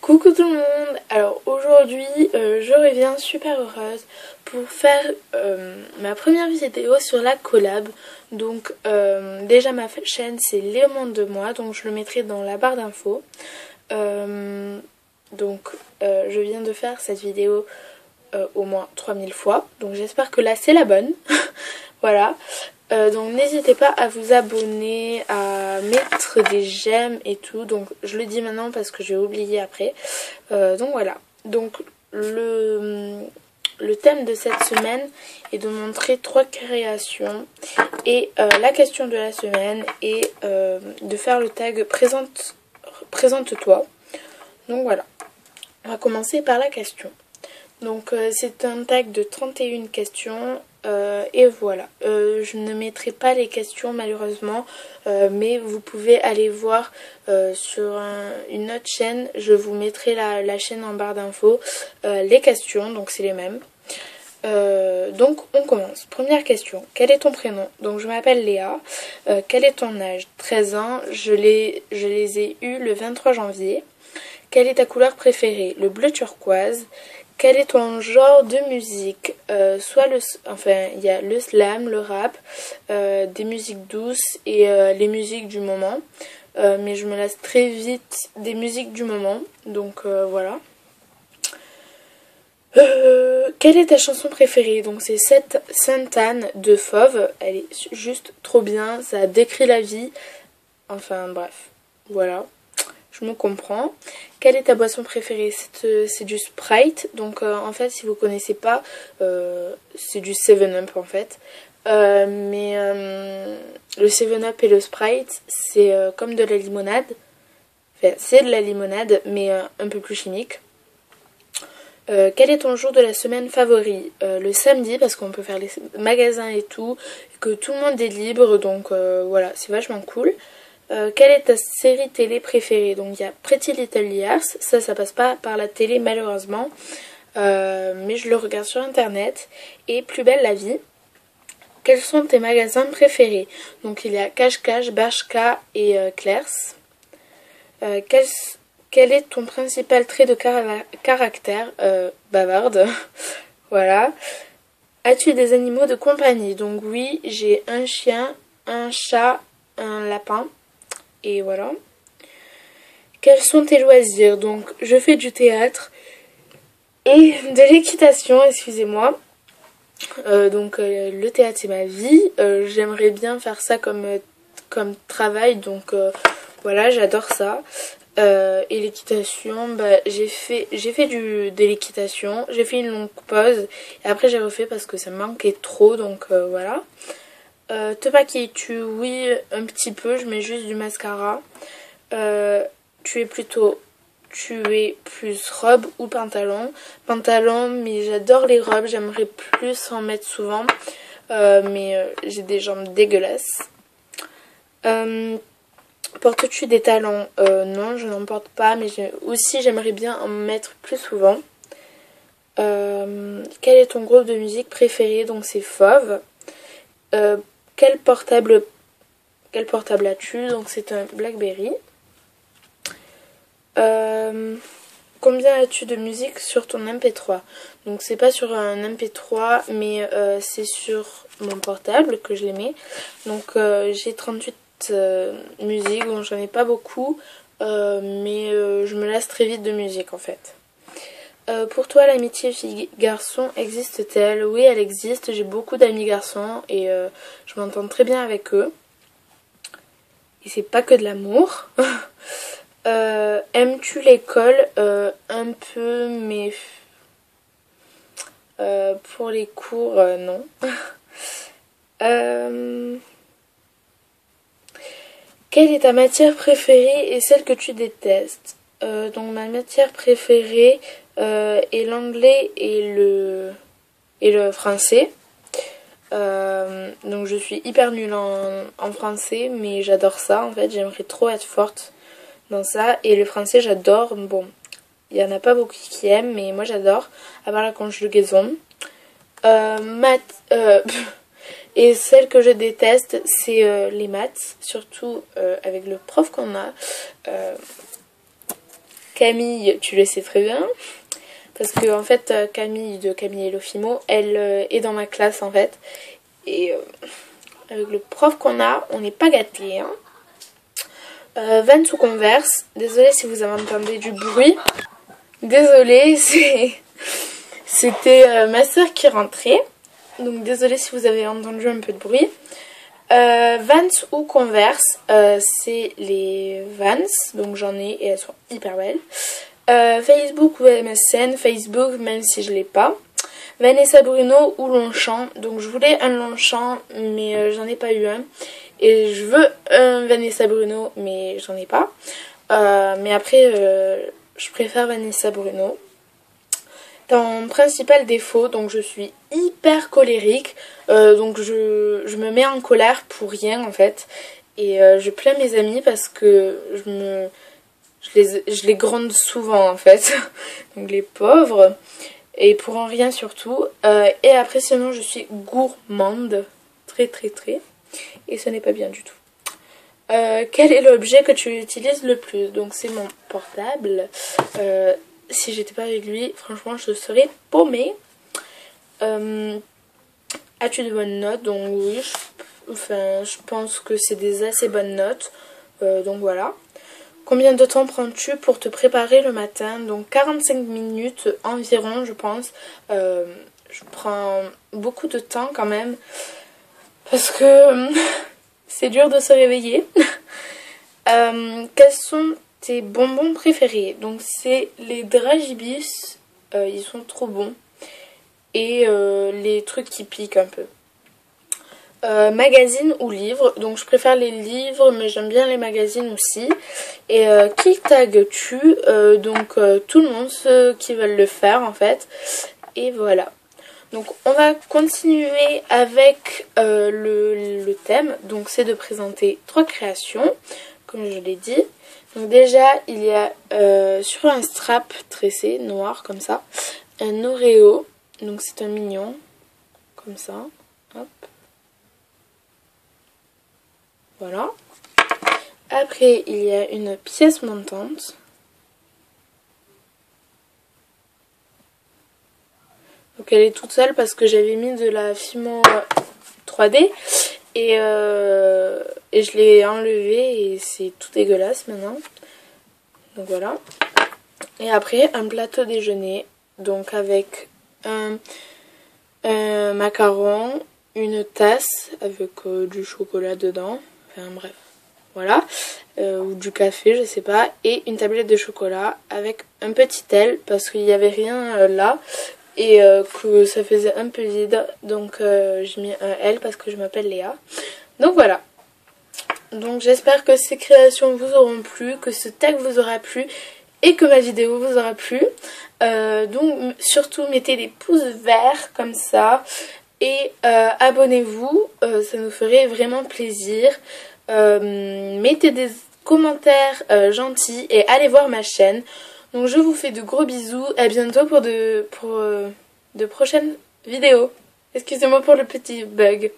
Coucou tout le monde. Alors aujourd'hui je reviens super heureuse pour faire ma première vidéo sur la collab. Donc déjà ma chaîne c'est Léo Monde de moi, donc je le mettrai dans la barre d'infos. Je viens de faire cette vidéo au moins 3000 fois, donc j'espère que là c'est la bonne. Voilà. Donc n'hésitez pas à vous abonner, à mettre des j'aime et tout. Donc je le dis maintenant parce que j'ai oublié après. Donc voilà. Donc le thème de cette semaine est de montrer 3 créations. Et la question de la semaine est de faire le tag présente-toi. Donc voilà. On va commencer par la question. Donc c'est un tag de 31 questions. Et voilà, je ne mettrai pas les questions malheureusement, mais vous pouvez aller voir sur une autre chaîne, je vous mettrai la chaîne en barre d'infos, les questions, donc c'est les mêmes. Donc on commence. Première question, quel est ton prénom? Donc je m'appelle Léa. Quel est ton âge? 13 ans, je les ai eus le 23 janvier. Quelle est ta couleur préférée? Le bleu turquoise. Quel est ton genre de musique? Il y a le slam, le rap, des musiques douces et les musiques du moment. Mais je me lasse très vite des musiques du moment. Donc voilà. Quelle est ta chanson préférée? Donc c'est Sainte Anne de Fauve. Elle est juste trop bien. Ça décrit la vie. Enfin bref. Voilà. Je me comprends. Quelle est ta boisson préférée? C'est du Sprite. Donc en fait si vous connaissez pas, c'est du 7-Up en fait. Le 7-Up et le Sprite c'est comme de la limonade. Enfin c'est de la limonade mais un peu plus chimique. Quel est ton jour de la semaine favori? Le samedi parce qu'on peut faire les magasins et tout. Et que tout le monde est libre donc voilà c'est vachement cool. Quelle est ta série télé préférée? Donc il y a Pretty Little Liars, ça passe pas par la télé malheureusement, mais je le regarde sur internet. Et Plus belle la vie. Quels sont tes magasins préférés? Donc il y a Cache-Cache, Bershka et Claire's. Quel est ton principal trait de caractère? Bavarde. Voilà. As-tu des animaux de compagnie? Donc oui, j'ai un chien, un chat, un lapin. Et voilà. Quels sont tes loisirs? Donc je fais du théâtre et de l'équitation, excusez-moi. Le théâtre c'est ma vie. J'aimerais bien faire ça comme travail. Donc voilà, j'adore ça. Et l'équitation, j'ai fait de l'équitation. J'ai fait une longue pause et après j'ai refait parce que ça me manquait trop. Donc voilà. Te maquilles-tu? Oui, un petit peu, je mets juste du mascara. Tu es plus robe ou pantalon? Pantalon, mais j'adore les robes, j'aimerais plus en mettre souvent. J'ai des jambes dégueulasses. Portes-tu des talons? Non, je n'en porte pas, mais j'aimerais bien en mettre plus souvent. Quel est ton groupe de musique préféré? Donc c'est Fauve. Quel portable as-tu? Donc c'est un Blackberry. Combien as-tu de musique sur ton MP3? Donc c'est pas sur un MP3 mais c'est sur mon portable que je les mets. Donc j'ai 38 musiques, donc j'en ai pas beaucoup, mais je me lasse très vite de musique en fait. Pour toi, l'amitié fille-garçon existe-t-elle? Oui, elle existe. J'ai beaucoup d'amis garçons et je m'entends très bien avec eux. Et c'est pas que de l'amour. Aimes-tu l'école? Un peu, mais pour les cours, non. Quelle est ta matière préférée et celle que tu détestes? Donc ma matière préférée est l'anglais et le français. Donc je suis hyper nulle en français, mais j'adore ça en fait, j'aimerais trop être forte dans ça. Et le français j'adore, bon, il y en a pas beaucoup qui aiment, mais moi j'adore, à part la conjugaison. Et celle que je déteste, c'est les maths, surtout avec le prof qu'on a. Camille, tu le sais très bien. Parce que en fait, Camille de Camille et Lofimo, elle est dans ma classe en fait. Et avec le prof qu'on a, on n'est pas gâtés. Hein. Vans ou Converse. Désolée si vous avez entendu du bruit. Désolée, c'était ma soeur qui rentrait. Donc désolée si vous avez entendu un peu de bruit. Vans ou Converse, c'est les Vans, donc j'en ai et elles sont hyper belles. Facebook ou MSN, Facebook même si je l'ai pas. Vanessa Bruno ou Longchamp, donc je voulais un Longchamp mais j'en ai pas eu un. Et je veux un Vanessa Bruno mais j'en ai pas. Mais après je préfère Vanessa Bruno. Dans mon principal défaut, donc je suis hyper colérique, donc je me mets en colère pour rien en fait. Et je plains mes amis parce que je les gronde souvent en fait, donc les pauvres, et pour un rien surtout. Et après sinon je suis gourmande, très, et ce n'est pas bien du tout. Quel est l'objet que tu utilises le plus? Donc c'est mon portable. Si j'étais pas avec lui, franchement je serais paumée. As-tu de bonnes notes? Donc oui, je pense que c'est des assez bonnes notes. Donc voilà. Combien de temps prends-tu pour te préparer le matin? Donc 45 minutes environ je pense. Je prends beaucoup de temps quand même. Parce que c'est dur de se réveiller. Quels sont tes bonbons préférés? Donc c'est les dragibus, ils sont trop bons. Et les trucs qui piquent un peu. Magazine ou livre? Donc je préfère les livres mais j'aime bien les magazines aussi. Et qui tagues-tu? Donc tout le monde, ceux qui veulent le faire en fait. Et voilà. Donc on va continuer avec le thème. Donc c'est de présenter 3 créations, comme je l'ai dit. Donc déjà il y a sur un strap tressé noir comme ça, un Oreo. Donc c'est un mignon, comme ça. Hop. Voilà. Après il y a une pièce montante. Donc elle est toute seule parce que j'avais mis de la Fimo 3D et je l'ai enlevée et c'est tout dégueulasse maintenant. Donc voilà. Et après un plateau déjeuner, donc avec un macaron, une tasse avec du chocolat dedans, enfin bref, voilà, ou du café, je sais pas, et une tablette de chocolat avec un petit L parce qu'il n'y avait rien là. Et que ça faisait un peu vide, donc j'ai mis un L parce que je m'appelle Léa. Donc voilà. Donc j'espère que ces créations vous auront plu, que ce tag vous aura plu et que ma vidéo vous aura plu. Donc surtout mettez des pouces verts comme ça et abonnez-vous, ça nous ferait vraiment plaisir. Mettez des commentaires gentils et allez voir ma chaîne. Donc je vous fais de gros bisous, à bientôt pour de prochaines vidéos. Excusez-moi pour le petit bug.